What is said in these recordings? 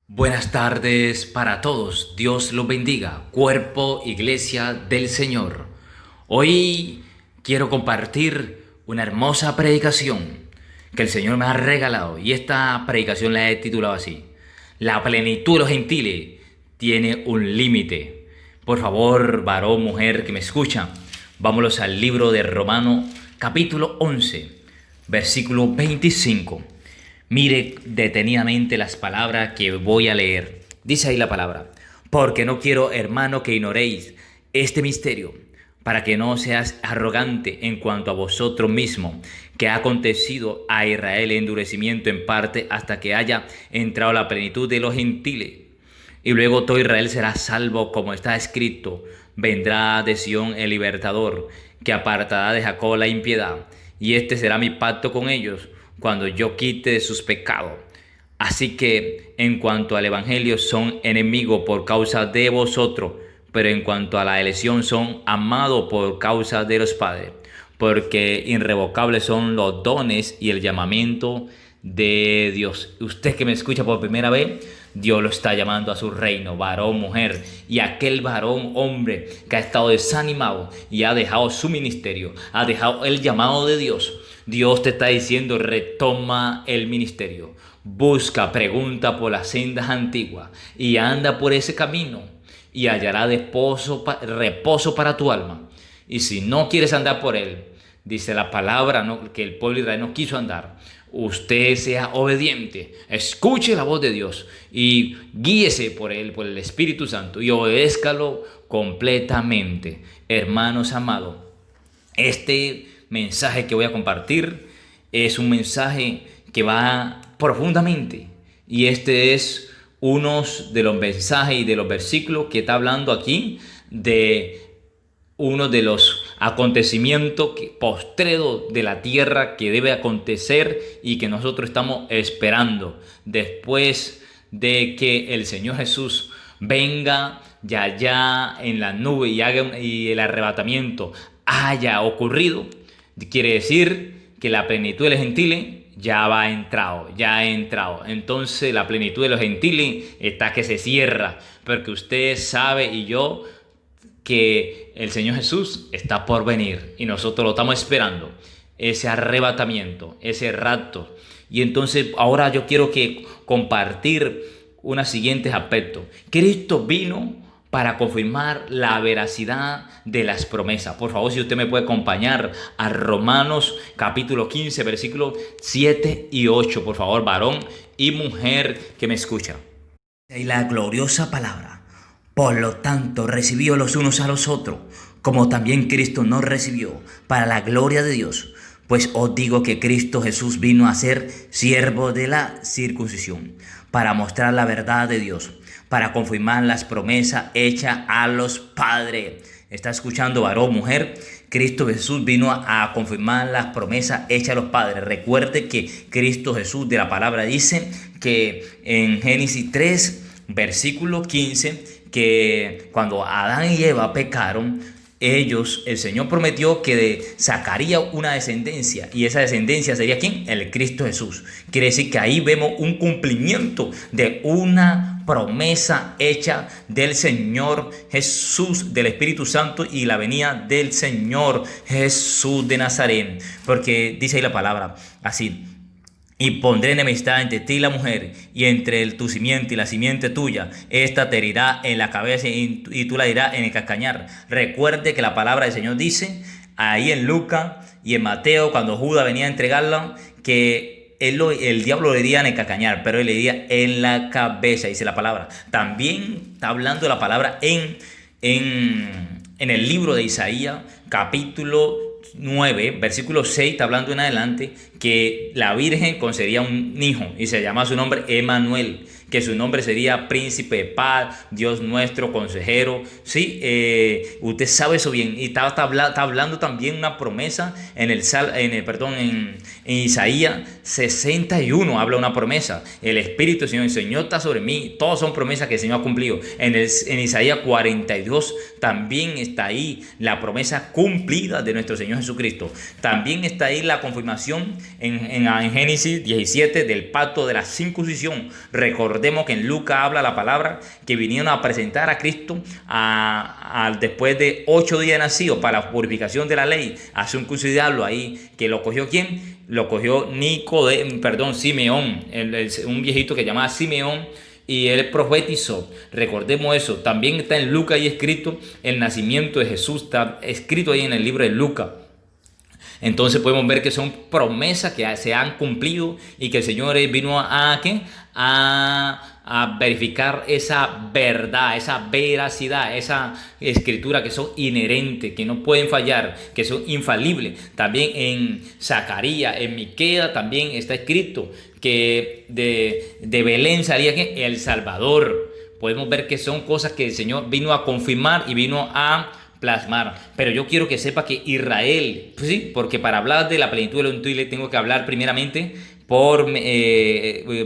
Buenas tardes para todos. Dios los bendiga. Cuerpo, iglesia del Señor. Hoy quiero compartir una hermosa predicación que el Señor me ha regalado. Y esta predicación la he titulado así: La plenitud de los gentiles tiene un límite. Por favor, varón, mujer que me escucha, vámonos al libro de Romanos capítulo 11, versículo 25. Mire detenidamente las palabras que voy a leer. Dice ahí la palabra: porque no quiero, hermano, que ignoréis este misterio, para que no seas arrogante en cuanto a vosotros mismos, que ha acontecido a Israel endurecimiento en parte hasta que haya entrado la plenitud de los gentiles. Y luego todo Israel será salvo, como está escrito: vendrá de Sión el libertador, que apartará de Jacob la impiedad, y este será mi pacto con ellos, cuando yo quite de sus pecados. Así que en cuanto al evangelio son enemigos por causa de vosotros, pero en cuanto a la elección son amados por causa de los padres, porque irrevocables son los dones y el llamamiento de Dios. Usted que me escucha por primera vez, Dios lo está llamando a su reino, varón, mujer, y aquel varón, hombre, que ha estado desanimado y ha dejado su ministerio, ha dejado el llamado de Dios. Dios te está diciendo: retoma el ministerio, busca, pregunta por las sendas antiguas y anda por ese camino, y hallará reposo para tu alma. Y si no quieres andar por él, dice la palabra, ¿no?, que el pueblo de Israel no quiso andar. Usted sea obediente, escuche la voz de Dios y guíese por él, por el Espíritu Santo, y obedézcalo completamente. Hermanos amados, este mensaje que voy a compartir es un mensaje que va profundamente, y este es uno de los mensajes y de los versículos que está hablando aquí de uno de los acontecimientos postreros de la tierra que debe acontecer y que nosotros estamos esperando después de que el Señor Jesús venga ya en la nube y el arrebatamiento haya ocurrido. Quiere decir que la plenitud de los gentiles ya ha entrado. Entonces la plenitud de los gentiles está que se cierra, porque usted sabe y yo que el Señor Jesús está por venir y nosotros lo estamos esperando, ese arrebatamiento, ese rapto. Y entonces ahora yo quiero compartir unos siguientes aspectos. Cristo vino para confirmar la veracidad de las promesas. Por favor, si usted me puede acompañar a Romanos capítulo 15, versículos 7 y 8. Por favor, varón y mujer que me escucha. Y la gloriosa palabra: por lo tanto, recibió los unos a los otros, como también Cristo nos recibió, para la gloria de Dios. Pues os digo que Cristo Jesús vino a ser siervo de la circuncisión, para mostrar la verdad de Dios, para confirmar las promesas hechas a los padres. ¿Está escuchando, varón, mujer? Cristo Jesús vino a confirmar las promesas hechas a los padres. Recuerde que Cristo Jesús, de la palabra, dice que en Génesis 3, versículo 15, que cuando Adán y Eva pecaron, el Señor prometió que sacaría una descendencia, y esa descendencia sería ¿quién? El Cristo Jesús. Quiere decir que ahí vemos un cumplimiento de una promesa hecha del Señor Jesús, del Espíritu Santo, y la venida del Señor Jesús de Nazaret, porque dice ahí la palabra así: y pondré enemistad entre ti y la mujer, y entre tu simiente y la simiente tuya. Esta te herirá en la cabeza y tú la herirás en el calcañar. Recuerde que la palabra del Señor dice ahí en Lucas y en Mateo, cuando Judas venía a entregarlo, que el diablo le hería en el calcañar, pero él le hería en la cabeza, dice la palabra. También está hablando la palabra en el libro de Isaías, capítulo 9, versículo 6, está hablando en adelante que la Virgen concedía un hijo y se llama su nombre Emanuel, que su nombre sería Príncipe de Paz, Dios nuestro, Consejero. Sí, usted sabe eso bien. Y está hablando también una promesa en Isaías 61 habla una promesa: el Espíritu del Señor, el Señor está sobre mí. Todas son promesas que el Señor ha cumplido. En Isaías 42 también está ahí la promesa cumplida de nuestro Señor Jesucristo. También está ahí la confirmación en Génesis 17 del pacto de la circuncisión, recordando Recordemos que en Lucas habla la palabra que vinieron a presentar a Cristo después de 8 días nacido para la purificación de la ley. Hace un curso de diablo ahí, que lo cogió ¿quién? Lo cogió Simeón, un viejito que llamaba Simeón, y él profetizó. Recordemos eso. También está en Lucas ahí escrito el nacimiento de Jesús, está escrito ahí en el libro de Lucas. Entonces podemos ver que son promesas que se han cumplido y que el Señor vino a verificar esa verdad, esa veracidad, esa escritura que son inherentes, que no pueden fallar, que son infalibles. También en Zacarías, en Miqueas también está escrito que de Belén salía el Salvador. Podemos ver que son cosas que el Señor vino a confirmar y vino a plasmar. Pero yo quiero que sepa que Israel, pues sí, porque para hablar de la plenitud de lo intuible tengo que hablar primeramente por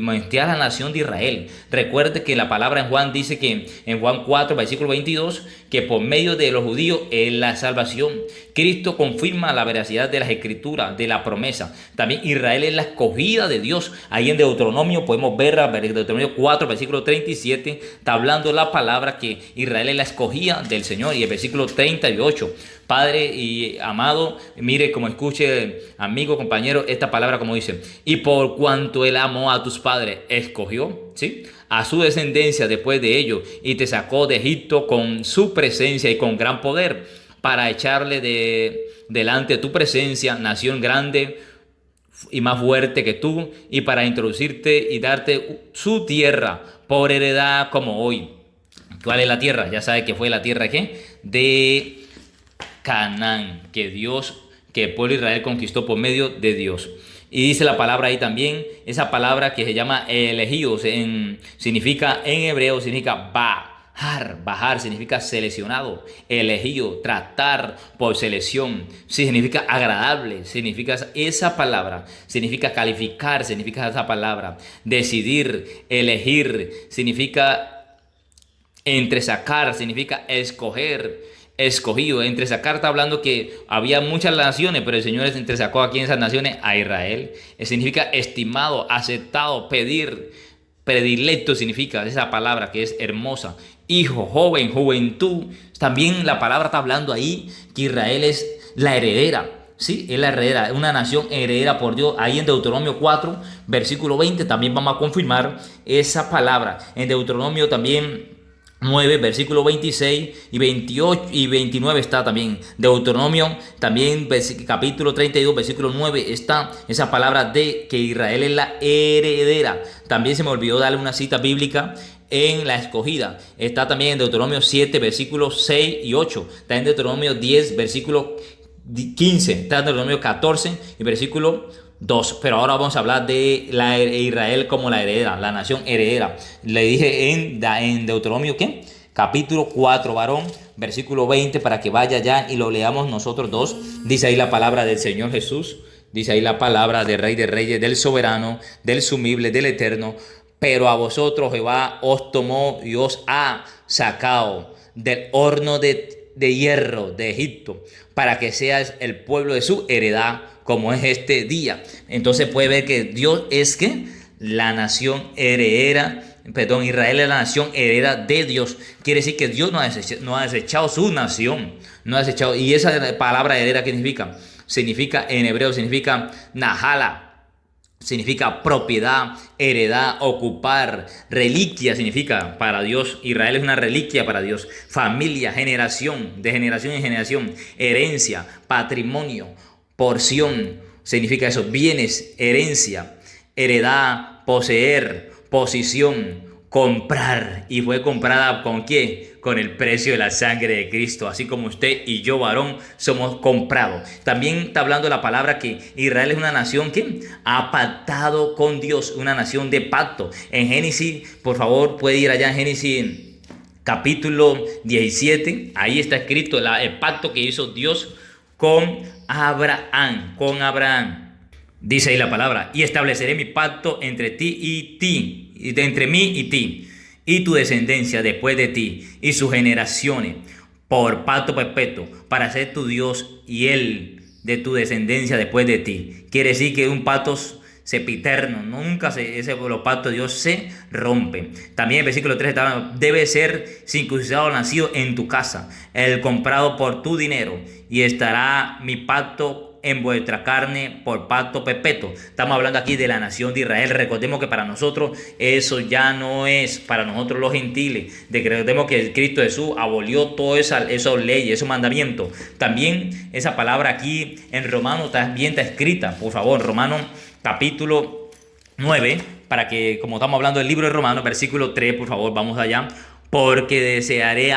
mostrar a la nación de Israel. Recuerde que la palabra en Juan dice que en Juan 4 versículo 22 que por medio de los judíos es la salvación. Cristo confirma la veracidad de las escrituras, de la promesa. También Israel es la escogida de Dios. Ahí en Deuteronomio podemos ver, Deuteronomio 4 versículo 37 está hablando la palabra que Israel es la escogida del Señor. Y el versículo 38, Padre y amado, mire como escuche, amigo, compañero, esta palabra como dice: y por cuanto él amó a tus padres, escogió, ¿sí?, a su descendencia después de ellos, y te sacó de Egipto con su presencia y con gran poder, para echarle delante de tu presencia nación grande y más fuerte que tú, y para introducirte y darte su tierra por heredad como hoy. ¿Cuál es la tierra? Ya sabe que fue la tierra ¿qué? De Canaán, que el pueblo de Israel conquistó por medio de Dios. Y dice la palabra ahí también, esa palabra que se llama elegidos, significa en hebreo, significa bajar significa seleccionado, elegido, tratar por selección, sí, significa agradable, significa esa palabra, significa calificar, significa esa palabra, decidir, elegir, significa entresacar, significa escoger. Escogido, entresacar está hablando que había muchas naciones, pero el Señor entresacó aquí en esas naciones a Israel. Significa estimado, aceptado, pedir, predilecto significa esa palabra que es hermosa. Hijo, joven, juventud. También la palabra está hablando ahí que Israel es la heredera. Sí, es la heredera, una nación heredera por Dios. Ahí en Deuteronomio 4, versículo 20, también vamos a confirmar esa palabra. En Deuteronomio también 9, versículo 26 y 28 y 29 está también. Deuteronomio también, capítulo 32, versículo 9 está esa palabra de que Israel es la heredera. También se me olvidó darle una cita bíblica en la escogida. Está también en Deuteronomio 7, versículos 6 y 8. Está en Deuteronomio 10, versículo 15. Está en Deuteronomio 14 y versículo 2, pero ahora vamos a hablar de Israel como la heredera, la nación heredera. Le dije en Deuteronomio, ¿qué? Capítulo 4, varón, versículo 20, para que vaya ya y lo leamos nosotros dos. Dice ahí la palabra del Señor Jesús, dice ahí la palabra del Rey de Reyes, del Soberano, del Sumible, del Eterno. Pero a vosotros Jehová os tomó y os ha sacado del horno de hierro de Egipto, para que seas el pueblo de su heredad, como es este día. Entonces puede ver que Dios es que la nación heredera, Israel es la nación heredera de Dios. Quiere decir que Dios no ha desechado su nación, no ha desechado. Y esa palabra heredera, ¿qué significa? Significa en hebreo, significa nahala. Significa propiedad, heredad, ocupar, reliquia significa para Dios. Israel es una reliquia para Dios. Familia, generación, de generación en generación, herencia, patrimonio, porción, significa eso, bienes, herencia, heredad, poseer, posición, comprar. Y fue comprada ¿con qué? Con el precio de la sangre de Cristo, así como usted y yo, varón, somos comprados. También está hablando la palabra que Israel es una nación que ha pactado con Dios, una nación de pacto. En Génesis, por favor, puede ir allá en Génesis capítulo 17, ahí está escrito el pacto que hizo Dios con Abraham. Dice ahí la palabra: y estableceré mi pacto entre entre mí y ti, y tu descendencia después de ti, y sus generaciones, por pacto perpetuo, para ser tu Dios y él de tu descendencia después de ti. Quiere decir que un pacto sempiterno, nunca los pactos de Dios se rompen. También el versículo 3 está hablando, debe ser circuncidado nacido en tu casa, el comprado por tu dinero, y estará mi pacto en vuestra carne por pacto perpetuo. Estamos hablando aquí de la nación de Israel. Recordemos que para nosotros eso ya no es para nosotros los gentiles. Recordemos que Cristo Jesús abolió todas esas leyes, esos mandamientos. También esa palabra aquí en Romanos también está escrita. Por favor, Romanos capítulo 9, para que, como estamos hablando del libro de Romanos, versículo 3, por favor, vamos allá. Porque desearé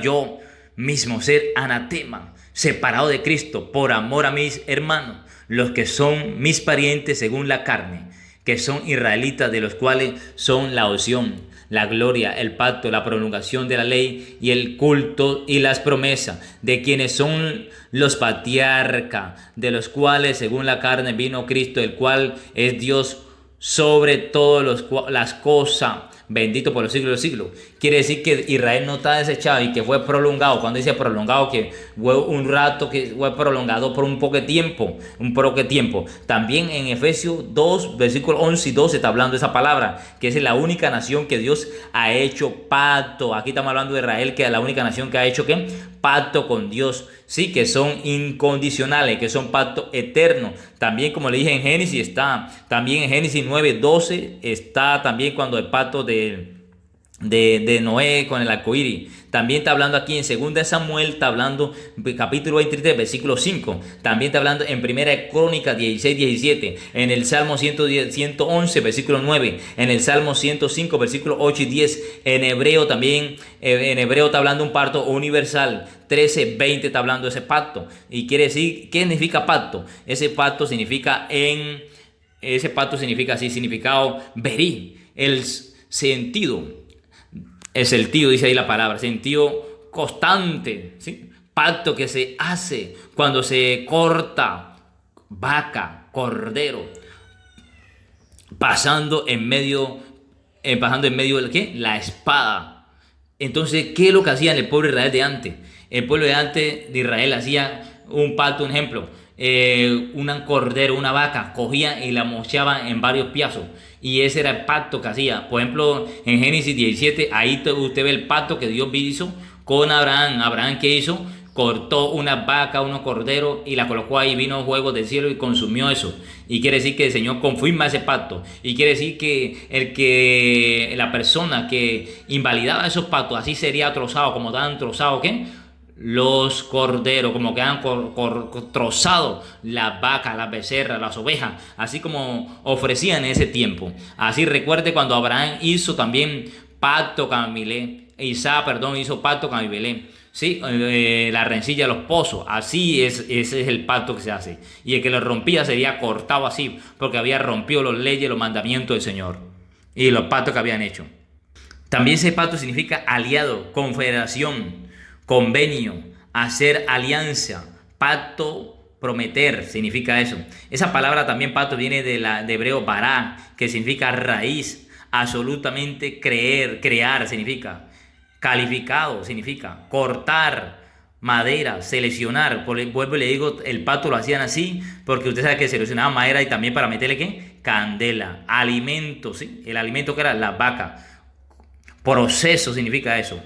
yo mismo ser anatema, separado de Cristo, por amor a mis hermanos, los que son mis parientes según la carne, que son israelitas, de los cuales son la opción, la gloria, el pacto, la prolongación de la ley y el culto y las promesas, de quienes son los patriarcas, de los cuales según la carne vino Cristo, el cual es Dios sobre todas las cosas, bendito por los siglos de los siglos. Quiere decir que Israel no está desechado y que fue prolongado. Cuando dice prolongado, que fue un rato, que fue prolongado por un poco de tiempo, También en Efesios 2, versículos 11 y 12 está hablando de esa palabra, que es la única nación que Dios ha hecho pacto. Aquí estamos hablando de Israel, que es la única nación que ha hecho ¿qué? Pacto con Dios. Sí, que son incondicionales, que son pacto eterno. También, como le dije en Génesis, también en Génesis 9:12 está también cuando el pacto de Noé con el arcoíris. También está hablando aquí en 2 Samuel, está hablando capítulo 23, versículo 5. También está hablando en 1 Crónicas 16:17. En el Salmo 111, versículo 9. En el Salmo 105, versículo 8 y 10. En Hebreo también, en Hebreo está hablando un pacto universal. 13:20 está hablando de ese pacto. Y quiere decir, ¿qué significa pacto? Ese pacto significa así, significado verí, el sentido. El sentido, dice ahí la palabra, sentido constante, ¿sí? Pacto que se hace cuando se corta vaca, cordero, pasando en medio de ¿qué? La espada. Entonces, ¿qué es lo que hacían el pueblo de Israel de antes? El pueblo de antes de Israel hacía un pacto, un ejemplo, un cordero, una vaca, cogían y la mochaban en varios pedazos. Y ese era el pacto que hacía. Por ejemplo, en Génesis 17, ahí usted ve el pacto que Dios hizo con Abraham. Abraham, ¿qué hizo? Cortó una vaca, unos corderos y la colocó ahí, vino fuego del cielo y consumió eso. Y quiere decir que el Señor confirma ese pacto. Y quiere decir que la persona que invalidaba esos pactos, así sería trozado, como estaban trozados, ¿qué? Los corderos, como quedan trozados las vacas, las becerras, las ovejas, así como ofrecían en ese tiempo. Así recuerde cuando Abraham hizo también pacto con Abimelech, hizo pacto con Abimelech, ¿sí? La rencilla de los pozos, así ese es el pacto que se hace. Y el que lo rompía sería cortado así, porque había rompido las leyes, los mandamientos del Señor y los pactos que habían hecho. También ese pacto significa aliado, confederación, convenio, hacer alianza, pacto, prometer, significa eso. Esa palabra también pacto viene de hebreo bará, que significa raíz, absolutamente crear significa, calificado significa, cortar madera, seleccionar. Vuelvo y le digo, el pacto lo hacían así, porque usted sabe que seleccionaban madera y también para meterle ¿qué? Candela, alimento, ¿sí? El alimento que era la vaca. Proceso significa eso.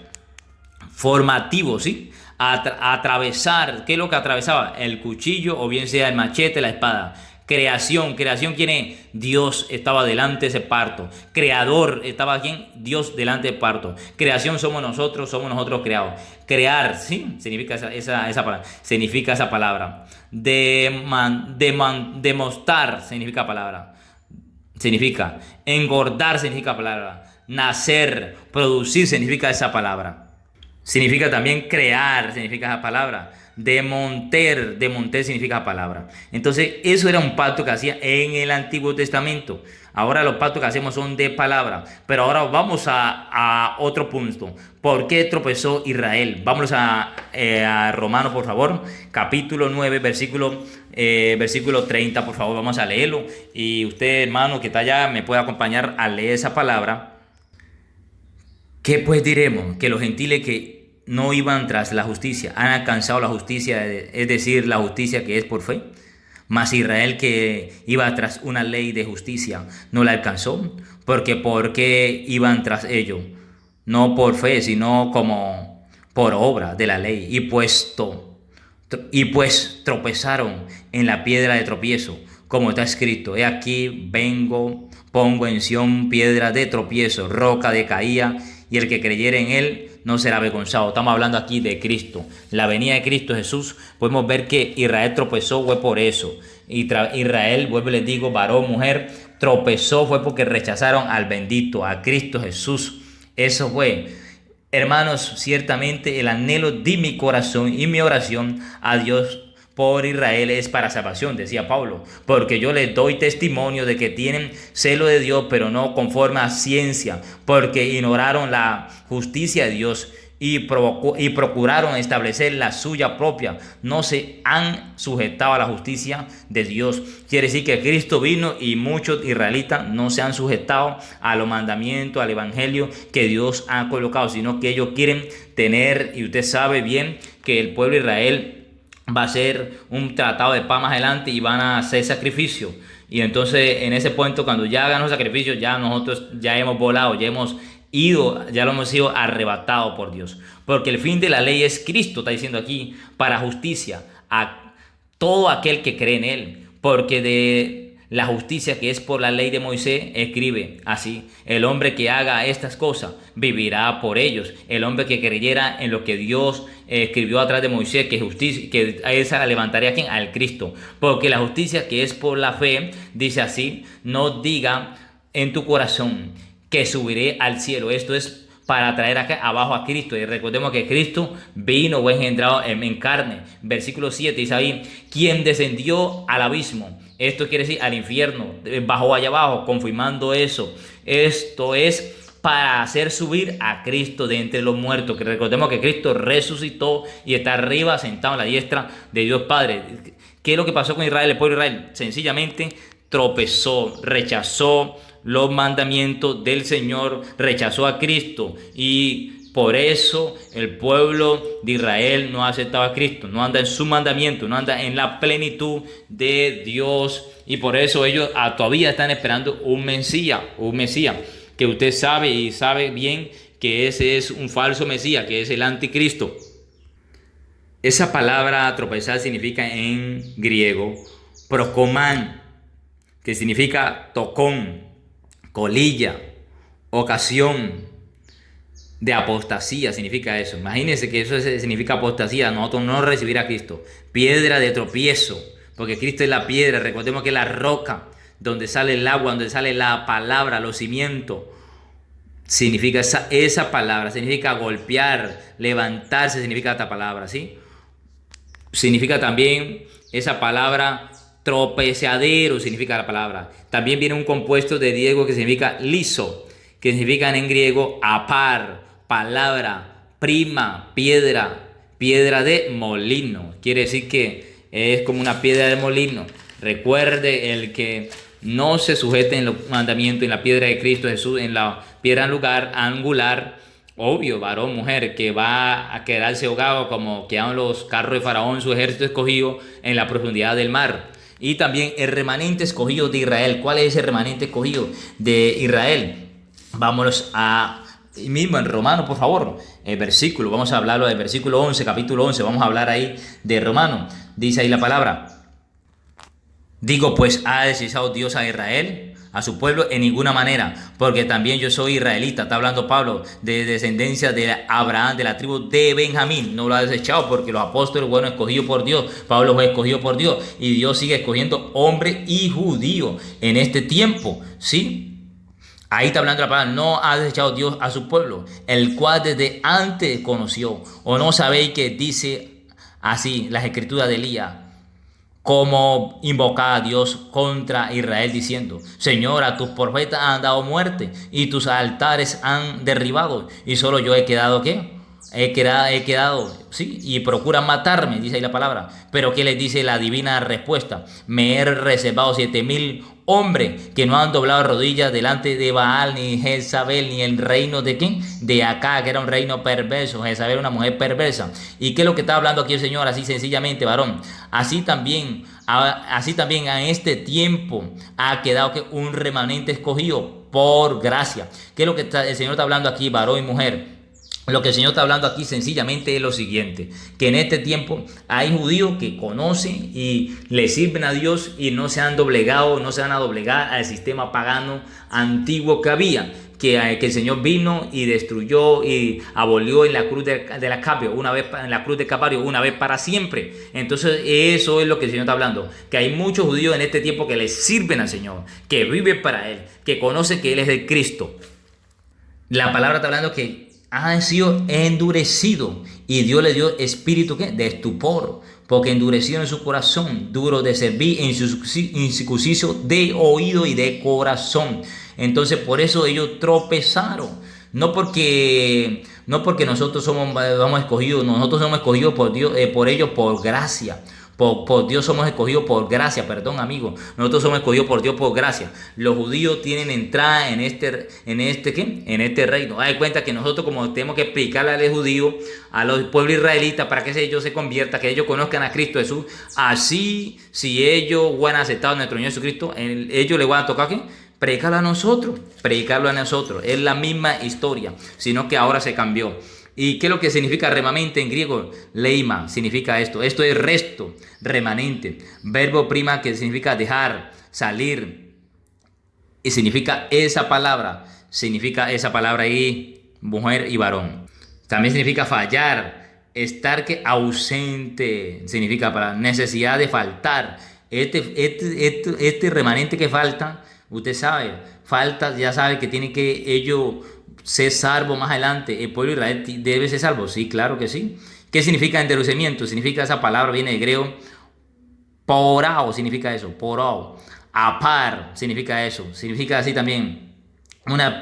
Formativo, ¿sí? Atravesar, ¿qué es lo que atravesaba? El cuchillo o bien sea el machete, la espada. Creación, ¿quién es? Dios estaba delante de ese parto. Creador, ¿estaba quién? Dios delante del parto. Creación somos nosotros creados. Crear, ¿sí? Significa esa palabra. Significa esa palabra. Demostrar significa palabra. Significa engordar, significa palabra. Nacer, producir, significa esa palabra. Significa también crear, significa esa palabra. Demonter significa esa palabra. Entonces, eso era un pacto que hacía en el Antiguo Testamento. Ahora los pactos que hacemos son de palabra. Pero ahora vamos a otro punto. ¿Por qué tropezó Israel? Vamos a Romanos, por favor. Capítulo 9, versículo 30, por favor. Vamos a leerlo. Y usted, hermano, que está allá, me puede acompañar a leer esa palabra. ¿Qué pues diremos? Que los gentiles que no iban tras la justicia han alcanzado la justicia, es decir, la justicia que es por fe. Mas Israel, que iba tras una ley de justicia, no la alcanzó, porque iban tras ello, no por fe, sino como por obra de la ley, y pues tropezaron en la piedra de tropiezo, como está escrito: he aquí vengo, pongo en Sión piedra de tropiezo, roca de caída, y el que creyere en él no será avergonzado. Estamos hablando aquí de Cristo, la venida de Cristo Jesús. Podemos ver que Israel tropezó fue por eso. Israel, vuelvo y les digo, varón, mujer, tropezó fue porque rechazaron al bendito, a Cristo Jesús. Eso fue. Hermanos, ciertamente el anhelo de mi corazón y mi oración a Dios por Israel es para salvación, decía Pablo, porque yo les doy testimonio de que tienen celo de Dios, pero no conforme a ciencia, porque ignoraron la justicia de Dios y procuraron establecer la suya propia. No se han sujetado a la justicia de Dios. Quiere decir que Cristo vino y muchos israelitas no se han sujetado a los mandamientos, al evangelio que Dios ha colocado, sino que ellos quieren tener, y usted sabe bien que el pueblo de Israel va a ser un tratado de paz más adelante y van a hacer sacrificio. Y entonces en ese punto, cuando ya hagan los sacrificios, ya nosotros ya hemos volado, ya lo hemos sido arrebatado por Dios. Porque el fin de la ley es Cristo, está diciendo aquí, para justicia a todo aquel que cree en él. Porque de la justicia que es por la ley de Moisés, escribe así: el hombre que haga estas cosas vivirá por ellos. El hombre que creyera en lo que Dios escribió atrás de Moisés, que justicia, que esa la levantaría ¿a quién? Al Cristo. Porque la justicia que es por la fe, dice así: no diga en tu corazón que subiré al cielo. Esto es para traer acá abajo a Cristo. Y recordemos que Cristo vino o engendrado en carne. Versículo 7 dice ahí: quien descendió al abismo. Esto quiere decir al infierno, bajó allá abajo, confirmando eso. Esto es para hacer subir a Cristo de entre los muertos. Que recordemos que Cristo resucitó y está arriba, sentado a la diestra de Dios Padre. ¿Qué es lo que pasó con Israel? El pueblo de Israel sencillamente tropezó, rechazó los mandamientos del Señor, rechazó a Cristo, y por eso el pueblo de Israel no ha aceptado a Cristo, no anda en su mandamiento, no anda en la plenitud de Dios, y por eso ellos todavía están esperando un Mesías, que usted sabe y sabe bien que ese es un falso Mesías, que es el anticristo. Esa palabra tropezar significa en griego prokomán, que significa tocón, colilla, ocasión de apostasía, significa eso. Imagínense que eso significa apostasía, nosotros no recibir a Cristo. Piedra de tropiezo, porque Cristo es la piedra. Recordemos que es la roca donde sale el agua, donde sale la palabra, los cimientos. Significa esa palabra, significa golpear, levantarse, significa esta palabra, ¿sí? Significa también esa palabra tropezadero, significa la palabra. También viene un compuesto de griego que significa liso, que significan en griego apar, palabra, prima, piedra de molino. Quiere decir que es como una piedra de molino. Recuerde, el que no se sujete en los mandamientos, en la piedra de Cristo Jesús, en la piedra angular, obvio, varón, mujer, que va a quedarse ahogado como quedaron los carros de Faraón, su ejército escogido en la profundidad del mar. Y también el remanente escogido de Israel. ¿Cuál es ese remanente escogido de Israel? Vámonos a mismo en Romanos, por favor, el versículo. Vamos a hablarlo del versículo 11, capítulo 11. Vamos a hablar ahí de Romanos. Dice ahí la palabra: digo, pues, ¿ha desechado Dios a Israel, a su pueblo? En ninguna manera, porque también yo soy israelita. Está hablando Pablo de descendencia de Abraham, de la tribu de Benjamín. No lo ha desechado, porque los apóstoles fueron escogidos por Dios. Pablo fue escogido por Dios, y Dios sigue escogiendo hombre y judío en este tiempo, ¿sí? Ahí está hablando la palabra: no ha desechado Dios a su pueblo, el cual desde antes conoció. ¿O no sabéis que dice así las escrituras de Elías, como invocaba a Dios contra Israel, diciendo: Señor, a tus profetas han dado muerte y tus altares han derribado, y solo yo he quedado ¿qué? he quedado, sí, y procura matarme, dice ahí la palabra. Pero ¿qué les dice la divina respuesta? Me he reservado 7,000 hombres que no han doblado rodillas delante de Baal, ni Jezabel, ni el reino de ¿quién? De acá, que era un reino perverso. Jezabel era una mujer perversa. ¿Y qué es lo que está hablando aquí el Señor? Así sencillamente, varón. Así también en este tiempo ha quedado que un remanente escogido por gracia. ¿Qué es lo que el Señor está hablando aquí, varón y mujer? Lo que el Señor está hablando aquí sencillamente es lo siguiente, que en este tiempo hay judíos que conocen y le sirven a Dios y no se han doblegado, no se van a doblegar al sistema pagano antiguo que había, que el Señor vino y destruyó y abolió en la cruz de la Calvario, una vez en la cruz de Calvario, una vez para siempre. Entonces eso es lo que el Señor está hablando, que hay muchos judíos en este tiempo que le sirven al Señor, que viven para Él, que conocen que Él es el Cristo. La palabra está hablando que han sido endurecidos y Dios les dio espíritu ¿qué? De estupor, porque endurecieron su corazón duro de servir en su incircunciso de oído y de corazón. Entonces por eso ellos tropezaron, no porque nosotros somos escogidos, nosotros somos escogidos por Dios, por ellos por gracia. Por Dios somos escogidos por gracia, perdón amigo. Nosotros somos escogidos por Dios por gracia. Los judíos tienen entrada en este reino. Hay cuenta que nosotros como tenemos que explicarle a los judíos, a los pueblos israelitas para que ellos se conviertan, que ellos conozcan a Cristo Jesús. Así, si ellos han aceptado a nuestro Señor Jesucristo, ellos les van a tocar ¿qué? Predicarlo a nosotros. Es la misma historia, sino que ahora se cambió. ¿Y qué es lo que significa remanente en griego? Leima significa esto. Esto es resto, remanente. Verbo prima que significa dejar, salir. Y significa esa palabra ahí, mujer y varón. También significa fallar, estar ausente. Significa para necesidad de faltar. Este remanente que falta, usted sabe, ya sabe que tiene que ellos ser salvo más adelante. ¿El pueblo de Israel debe ser salvo? Sí, claro que sí. ¿Qué significa endurecimiento? Significa, esa palabra viene de griego, porao, significa eso, porao. Apar, significa eso. Significa así también, una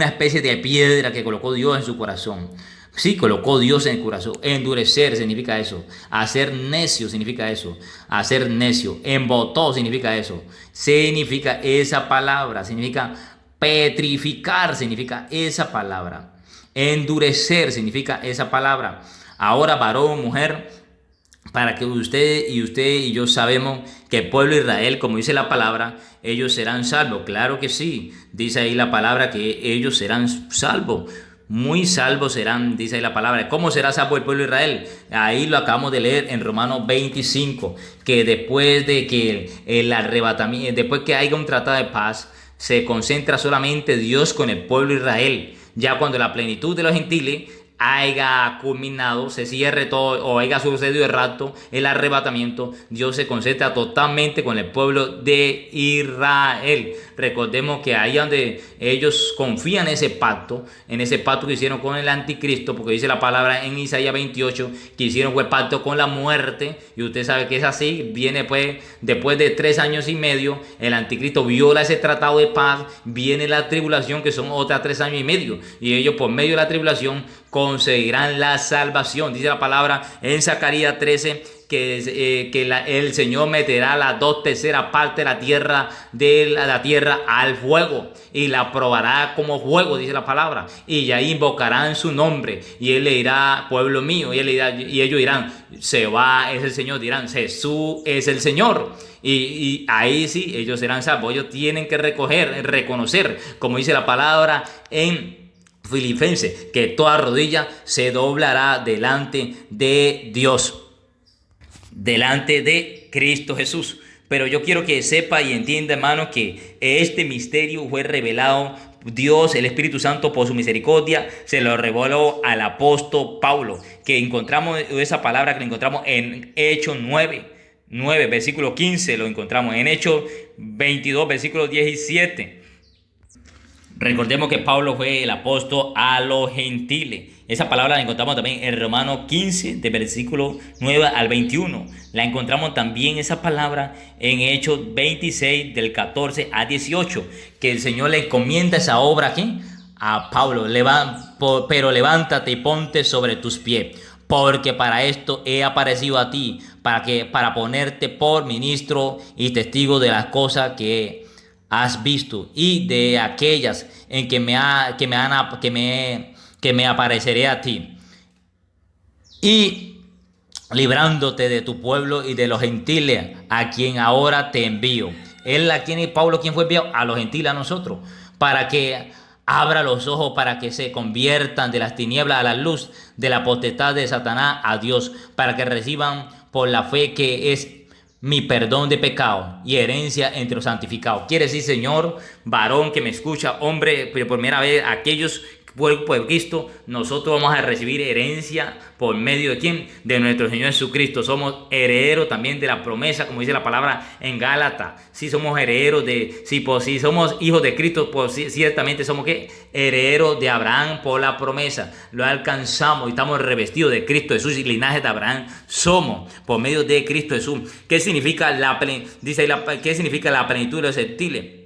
especie de piedra que colocó Dios en su corazón. Sí, colocó Dios en el corazón. Endurecer significa eso. Hacer necio significa eso. Hacer necio. Embotó significa eso. Significa esa palabra. Significa petrificar, significa esa palabra. Endurecer significa esa palabra. Ahora, varón, mujer, para que usted y yo sabemos que el pueblo de Israel, como dice la palabra, ellos serán salvos. Claro que sí. Dice ahí la palabra que ellos serán salvos. Muy salvos serán, dice ahí la palabra. ¿Cómo será salvo el pueblo de Israel? Ahí lo acabamos de leer en Romanos 25, que después de que el arrebatamiento, después que haya un tratado de paz, se concentra solamente Dios con el pueblo de Israel. Ya cuando la plenitud de los gentiles haya culminado, se cierre todo o haya sucedido el rapto, el arrebatamiento, Dios se concentra totalmente con el pueblo de Israel. Recordemos que ahí donde ellos confían en ese pacto que hicieron con el anticristo, porque dice la palabra en Isaías 28 que hicieron el pacto con la muerte, y usted sabe que es así. Viene pues después de 3 años y medio, el anticristo viola ese tratado de paz, viene la tribulación, que son otras 3 años y medio, y ellos por medio de la tribulación conseguirán la salvación. Dice la palabra en Zacarías 13 que el Señor meterá la 2/3 parte de la tierra al fuego y la probará como fuego, dice la palabra, y ahí invocarán su nombre y él le dirá, pueblo mío, y ellos dirán, Jehová es el Señor, dirán, Jesús es el Señor. Y ahí sí, ellos serán salvos. Ellos tienen que reconocer, como dice la palabra en Filipenses, que toda rodilla se doblará delante de Dios, delante de Cristo Jesús. Pero yo quiero que sepa y entienda, hermano, que este misterio fue revelado. Dios, el Espíritu Santo, por su misericordia, se lo reveló al apóstol Pablo, que encontramos esa palabra que la encontramos en Hechos 9, versículo 15, lo encontramos en Hechos 22, versículo 17. Recordemos que Pablo fue el apóstol a los gentiles. Esa palabra la encontramos también en Romanos 15, de versículo 9 al 21. La encontramos también esa palabra en Hechos 26, del 14 al 18. Que el Señor le encomienda esa obra aquí a Pablo, pero levántate y ponte sobre tus pies, porque para esto he aparecido a ti, para ponerte por ministro y testigo de las cosas que has visto y de aquellas en que me apareceré a ti, y librándote de tu pueblo y de los gentiles a quien ahora te envío. Pablo, ¿quién fue enviado? A los gentiles, a nosotros, para que abra los ojos, para que se conviertan de las tinieblas a la luz, de la potestad de Satanás a Dios, para que reciban por la fe que es mi perdón de pecado y herencia entre los santificados. Quiere decir, Señor, varón que me escucha, hombre, pero por primera vez, aquellos por Cristo, nosotros vamos a recibir herencia por medio de ¿quién? De nuestro Señor Jesucristo. Somos herederos también de la promesa, como dice la palabra en Gálatas. Si somos herederos si somos hijos de Cristo, pues ciertamente somos ¿qué? Herederos de Abraham por la promesa. Lo alcanzamos y estamos revestidos de Cristo Jesús y linaje de Abraham. Somos por medio de Cristo Jesús. ¿Qué significa ¿qué significa la plenitud de los gentiles?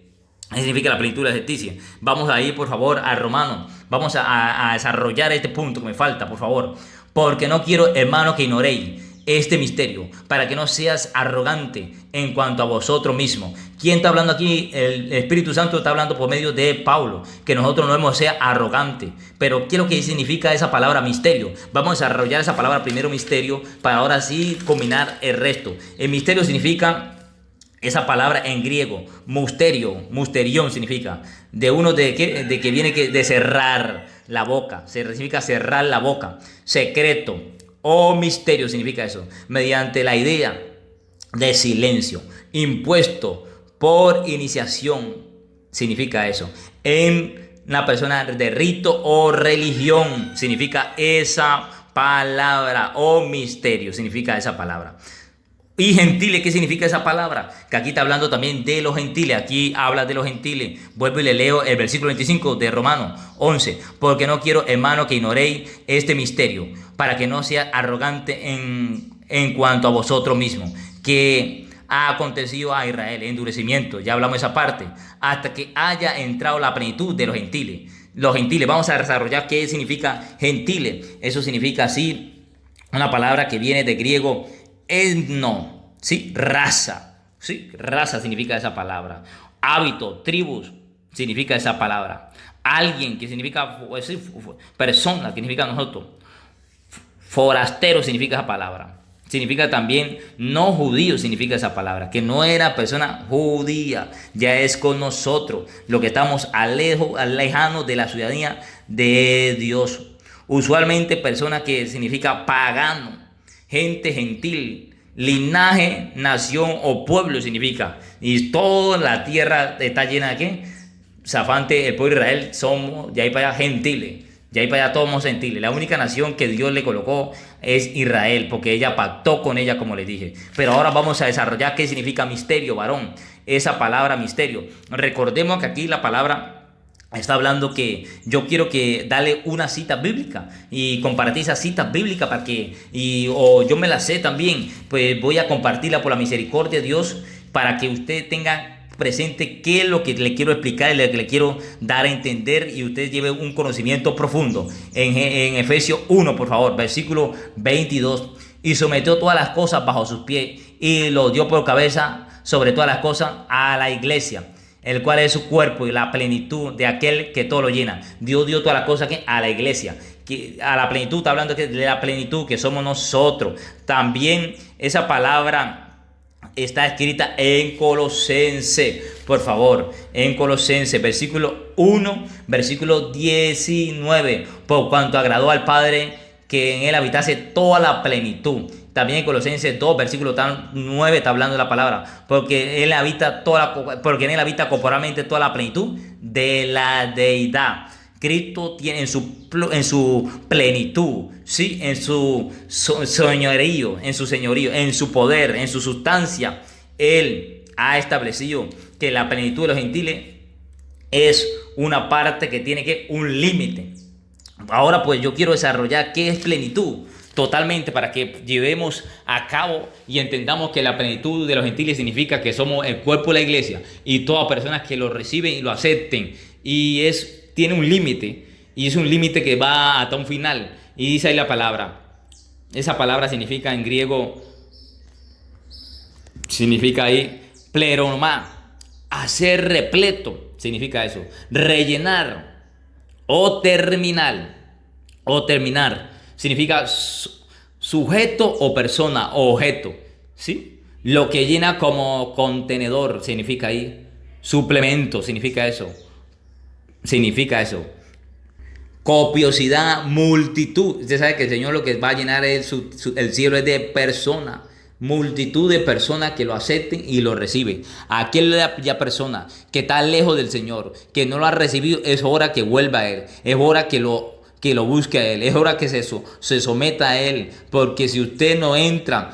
¿Qué significa la plenitud de la justicia? Vamos a ir, por favor, a Romanos. Vamos a desarrollar este punto que me falta, por favor. Porque no quiero, hermano, que ignoréis este misterio, para que no seas arrogante en cuanto a vosotros mismos. ¿Quién está hablando aquí? El Espíritu Santo está hablando por medio de Pablo, que nosotros no debemos ser arrogantes. Pero ¿qué es lo que significa esa palabra misterio? Vamos a desarrollar esa palabra primero, misterio, para ahora sí combinar el resto. El misterio significa... Esa palabra en griego, musterión significa, de que viene de cerrar la boca, significa cerrar la boca, secreto o misterio significa eso, mediante la idea de silencio, impuesto por iniciación significa eso, en una persona de rito o religión significa esa palabra, o misterio significa esa palabra. Y gentiles, ¿qué significa esa palabra? Que aquí está hablando también de los gentiles. Aquí habla de los gentiles. Vuelvo y le leo el versículo 25 de Romanos 11. Porque no quiero, hermano, que ignoréis este misterio, para que no sea arrogante en cuanto a vosotros mismos, que ha acontecido a Israel, endurecimiento. Ya hablamos de esa parte. Hasta que haya entrado la plenitud de los gentiles. Los gentiles, vamos a desarrollar qué significa gentiles. Eso significa así, una palabra que viene de griego, etno, ¿sí? Raza, ¿sí? Raza significa esa palabra. Hábito, tribus, significa esa palabra. Alguien, que significa persona, que significa nosotros. Forastero significa esa palabra. Significa también no judío, significa esa palabra. Que no era persona judía, ya es con nosotros. Lo que estamos alejanos de la ciudadanía de Dios. Usualmente persona que significa pagano, gente gentil, linaje, nación o pueblo significa. Y toda la tierra está llena de ¿qué? Zafante, el pueblo de Israel, somos de ahí para allá gentiles. De ahí para allá todos somos gentiles. La única nación que Dios le colocó es Israel, porque ella pactó con ella, como les dije. Pero ahora vamos a desarrollar qué significa misterio, varón. Esa palabra misterio. Recordemos que aquí la palabra está hablando que yo quiero que darle una cita bíblica y compartir esa cita bíblica para que, o yo me la sé también, pues voy a compartirla por la misericordia de Dios para que usted tenga presente qué es lo que le quiero explicar y lo que le quiero dar a entender y usted lleve un conocimiento profundo. En Efesios 1, por favor, versículo 22, y sometió todas las cosas bajo sus pies y lo dio por cabeza sobre todas las cosas a la iglesia, el cual es su cuerpo y la plenitud de aquel que todo lo llena. Dios dio todas las cosas a la iglesia, que a la plenitud, está hablando de la plenitud que somos nosotros. También esa palabra está escrita en Colosenses, por favor, en Colosenses, versículo 1, versículo 19, por cuanto agradó al Padre que en él habitase toda la plenitud. También en Colosenses 2, versículo 9 está hablando de la palabra, porque en él habita corporalmente toda la plenitud de la deidad. Cristo tiene en su plenitud, ¿sí? en su señorío, en su poder, en su sustancia. Él ha establecido que la plenitud de los gentiles es una parte que tiene un límite. Ahora pues yo quiero desarrollar qué es plenitud totalmente para que llevemos a cabo y entendamos que la plenitud de los gentiles significa que somos el cuerpo de la iglesia y todas personas que lo reciben y lo acepten, y tiene un límite, y es un límite que va hasta un final. Y dice ahí la palabra. Esa palabra significa en griego, significa ahí pleroma, hacer repleto, significa eso, rellenar o terminar, significa sujeto o persona o objeto, ¿sí? Lo que llena como contenedor, significa ahí, suplemento, significa eso, copiosidad, multitud. Usted sabe que el Señor lo que va a llenar es el cielo es de personas, multitud de personas que lo acepten y lo reciben. Aquella persona que está lejos del Señor, que no lo ha recibido, es hora que vuelva a Él, es hora que lo busque a Él, es hora que se someta a Él, porque si usted no entra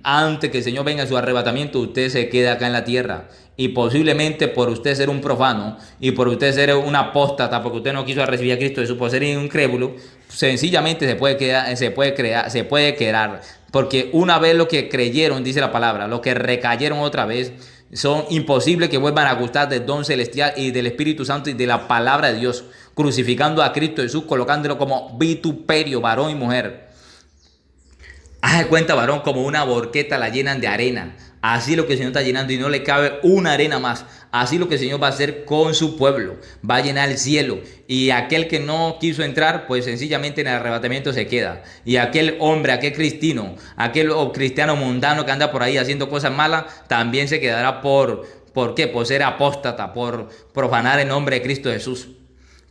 antes que el Señor venga en su arrebatamiento, usted se queda acá en la tierra. Y posiblemente por usted ser un profano y por usted ser un apóstata, porque usted no quiso recibir a Cristo Jesús, por ser un incrédulo, sencillamente se puede quedar. Porque una vez lo que creyeron, dice la palabra, los que recayeron otra vez, son imposibles que vuelvan a gustar del don celestial y del Espíritu Santo y de la palabra de Dios, crucificando a Cristo Jesús, colocándolo como vituperio, varón y mujer. Haz de cuenta, varón, como una borqueta la llenan de arena. Así lo que el Señor está llenando y no le cabe una arena más. Así lo que el Señor va a hacer con su pueblo. Va a llenar el cielo. Y aquel que no quiso entrar, pues sencillamente en el arrebatamiento se queda. Y aquel hombre, aquel cristiano mundano que anda por ahí haciendo cosas malas, también se quedará ¿por qué? Por ser apóstata, por profanar el nombre de Cristo Jesús.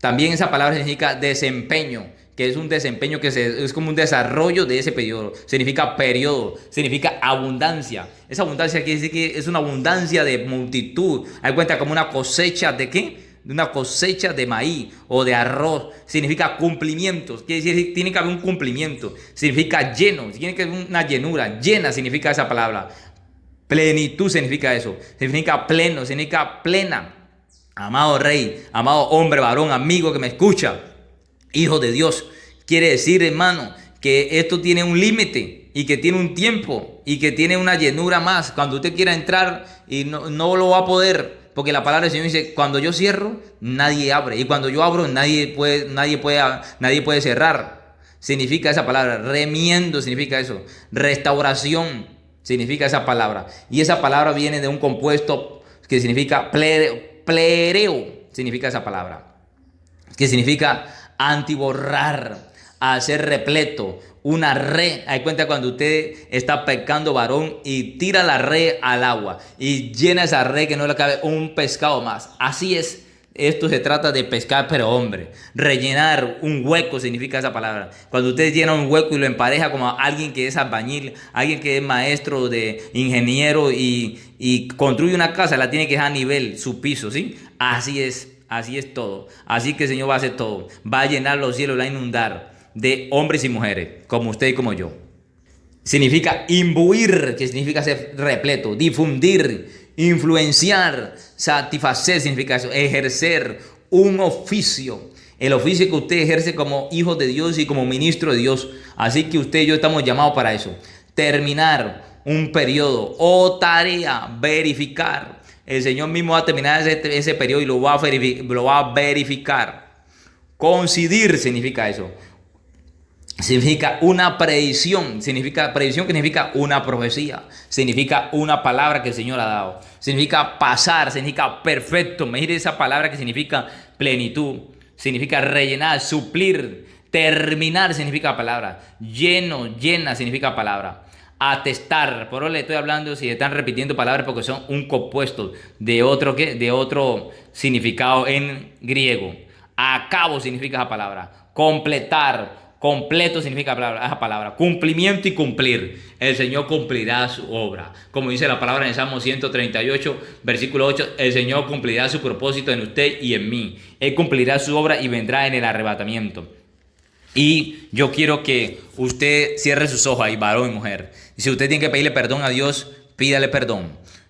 También esa palabra significa desempeño, que es un desempeño es como un desarrollo de ese periodo. Significa periodo, significa abundancia. Esa abundancia quiere decir que es una abundancia de multitud. Hay cuenta como una cosecha de ¿qué? De una cosecha de maíz o de arroz. Significa cumplimientos. Quiere decir, tiene que haber un cumplimiento. Significa lleno, tiene que haber una llenura. Llena significa esa palabra. Plenitud significa eso. Significa pleno, significa plena. Amado rey, amado hombre, varón, amigo que me escucha, hijo de Dios, quiere decir, hermano, que esto tiene un límite y que tiene un tiempo y que tiene una llenura más. Cuando usted quiera entrar y no lo va a poder, porque la palabra del Señor dice, cuando yo cierro, nadie abre, y cuando yo abro, nadie puede cerrar. Significa esa palabra. Remiendo significa eso. Restauración significa esa palabra. Y esa palabra viene de un compuesto que significa plereo, significa esa palabra, que significa antiborrar, hacer repleto, una red. Hay cuenta cuando usted está pescando, varón, y tira la red al agua y llena esa red que no le cabe un pescado más. Así es. Esto se trata de pescar, pero hombre, rellenar un hueco significa esa palabra. Cuando usted llena un hueco y lo empareja como alguien que es albañil, alguien que es maestro de ingeniero y construye una casa, la tiene que dejar a nivel, su piso, ¿sí? Así es todo. Así que el Señor va a hacer todo. Va a llenar los cielos, va a inundar de hombres y mujeres, como usted y como yo. Significa imbuir, que significa ser repleto, difundir, influenciar, satisfacer, significa eso, ejercer un oficio, el oficio que usted ejerce como hijo de Dios y como ministro de Dios. Así que usted y yo estamos llamados para eso. Terminar un periodo o tarea, verificar. El Señor mismo va a terminar ese periodo y lo va a verificar. Coincidir significa eso. Significa una predicción, predicción que significa una profecía, significa una palabra que el Señor ha dado, significa pasar, significa perfecto. Mire esa palabra que significa plenitud, significa rellenar, suplir, terminar significa palabra, lleno, llena significa palabra, atestar. Por ahora le estoy hablando si están repitiendo palabras porque son un compuesto de otro significado en griego. Acabo significa esa palabra, completar. Completo significa esa palabra, cumplimiento y cumplir. El Señor cumplirá su obra. Como dice la palabra en el Salmo 138, versículo 8, el Señor cumplirá su propósito en usted y en mí. Él cumplirá su obra y vendrá en el arrebatamiento. Y yo quiero que usted cierre sus ojos ahí, varón y mujer. Y si usted tiene que pedirle perdón a Dios, pídale perdón.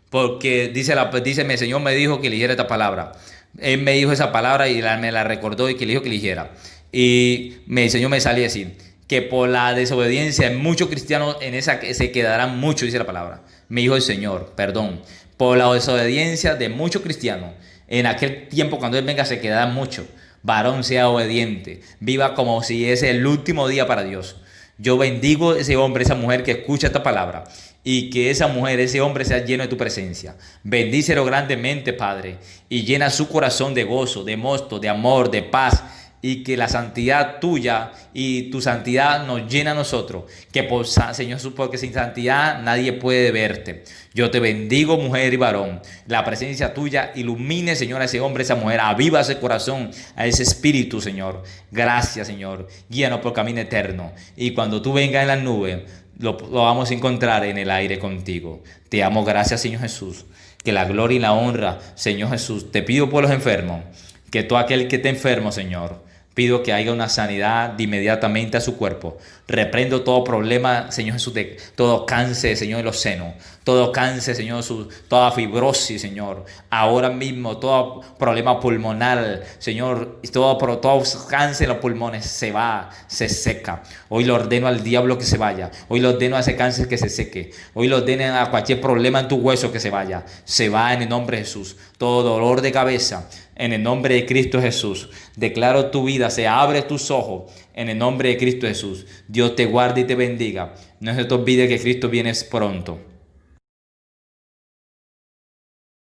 Porque el Señor me dijo que eligiera esta palabra. Él me dijo esa palabra y me la recordó y que le dijo que eligiera. Y el Señor me sale a decir que por la desobediencia de muchos cristianos en esa se quedarán muchos, dice la palabra. Me dijo el Señor, perdón, por la desobediencia de muchos cristianos En aquel tiempo cuando Él venga se quedará mucho. Varón sea obediente, viva como si es el último día para Dios. Yo bendigo a ese hombre, esa mujer que escucha esta palabra y que esa mujer, ese hombre sea lleno de tu presencia. Bendícelo grandemente, Padre, y llena su corazón de gozo, de mosto, de amor, de paz, y que la santidad tuya y tu santidad nos llena a nosotros, que Señor Jesús, porque sin santidad nadie puede verte. Yo te bendigo, mujer y varón, la presencia tuya ilumine, Señor, a ese hombre, esa mujer, aviva ese corazón, a ese espíritu, Señor. Gracias, Señor, guíanos por camino eterno, y cuando tú vengas en las nubes, lo vamos a encontrar en el aire contigo. Te amo, gracias, Señor Jesús, que la gloria y la honra, Señor Jesús, te pido por los enfermos, que todo aquel que esté enfermo, Señor, pido que haya una sanidad de inmediatamente a su cuerpo. Reprendo todo problema, Señor Jesús, de todo cáncer, Señor, de los senos. Todo cáncer, Señor Jesús, toda fibrosis, Señor. Ahora mismo, todo problema pulmonar, Señor, todo cáncer en los pulmones se va, se seca. Hoy le ordeno al diablo que se vaya. Hoy le ordeno a ese cáncer que se seque. Hoy le ordeno a cualquier problema en tu hueso que se vaya. Se va en el nombre de Jesús. Todo dolor de cabeza, en el nombre de Cristo Jesús. Declaro tu vida, se abre tus ojos en el nombre de Cristo Jesús. Dios te guarde y te bendiga. No se te olvide que Cristo viene pronto.